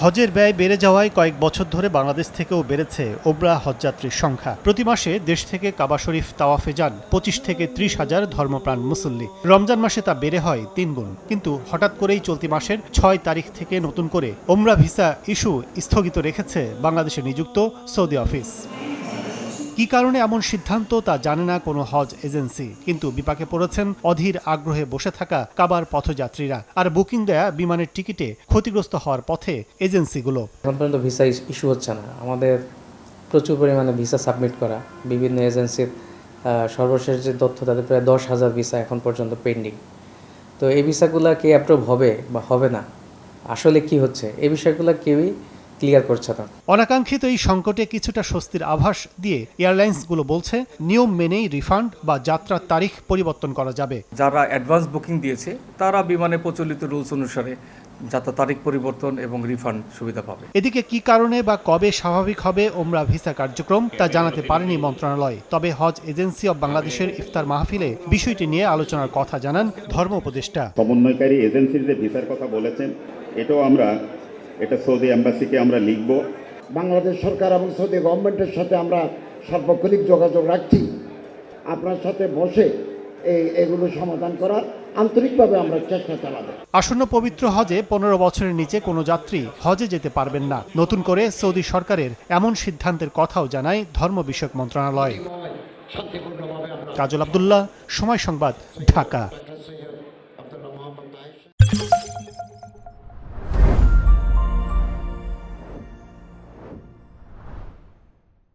হজের ব্যয় বেড়ে যাওয়ায় কয়েক বছর ধরে বাংলাদেশ থেকেও বেড়েছে ওমরা হজযাত্রীর সংখ্যা। প্রতি মাসে দেশ থেকে কাবা শরীফ তাওয়াফে যান 25 থেকে 30 হাজার ধর্মপ্রাণ মুসল্লি। রমজান মাসে তা বেড়ে হয় 3 গুণ। কিন্তু হঠাৎ করেই চলতি মাসের 6 তারিখ থেকে নতুন করে ওমরা ভিসা ইস্যু স্থগিত রেখেছে বাংলাদেশে নিযুক্ত সৌদি অফিস। কি কারণে এমন সিদ্ধান্ত তা জানে না কোনো হজ এজেন্সি, কিন্তু বিপাকে পড়েছেন অধীর আগ্রহে বসে থাকা কাবার পথযাত্রীরা। আর বুকিং দেয়া বিমানের টিকিটে ক্ষতিগ্রস্ত হওয়ার পথে এজেন্সিগুলো। এখন পর্যন্ত ভিসা ইস্যু হচ্ছে না। আমাদের প্রচুর পরিমাণে ভিসা সাবমিট করা, বিভিন্ন এজেন্সির সর্বশেষ যে তথ্য, তাদের প্রায় 10,000 ভিসা এখন পর্যন্ত পেন্ডিং। তো এই ভিসাগুলো কে অ্যাপ্রুভ হবে বা হবে না, আসলে কি হচ্ছে, এই বিষয়গুলো কেউই ক্লিয়ার করছে না। অনাকাঙ্ক্ষিত এই সংকটে কিছুটা স্বস্তির আভাস দিয়ে এয়ারলাইন্সগুলো বলছে নিয়ম মেনেই রিফান্ড বা যাত্রার তারিখ পরিবর্তন করা যাবে। যারা অ্যাডভান্স বুকিং দিয়েছে তারা বিমানে প্রচলিত রুলস অনুসারে যাত্রা তারিখ পরিবর্তন এবং রিফান্ড সুবিধা পাবে। এদিকে কি কারণে বা কবে স্বাভাবিক হবে ওমরা ভিসা কার্যক্রম তা জানাতে পারেনি মন্ত্রণালয়। তবে হজ এজেন্সি অব বাংলাদেশের ইফতার মাহফিলে বিষয়টি নিয়ে আলোচনার কথা জানান ধর্ম উপদেষ্টা। সমন্বয়কারী এজেন্সির যে ভিসার কথা বলেছেন, এটা সৌদি এম্বাসিকে আমরা লিখব। বাংলাদেশ সরকার এবং সৌদি গভর্নমেন্টের সাথে আমরা সার্বক্ষণিক যোগাযোগ রাখছি। আপনার সাথে বসে এগুলো সমাধান করার আন্তরিকভাবে আমরা চেষ্টা চালাবো। আসন্ন পবিত্র হজে 15 বছরের নিচে কোনো যাত্রী হজে যেতে পারবেন না। নতুন করে সৌদি সরকারের এমন সিদ্ধান্তের কথাও জানায় ধর্ম বিষয়ক মন্ত্রণালয়। কাজল আব্দুল্লাহ, সময় সংবাদ, ঢাকা।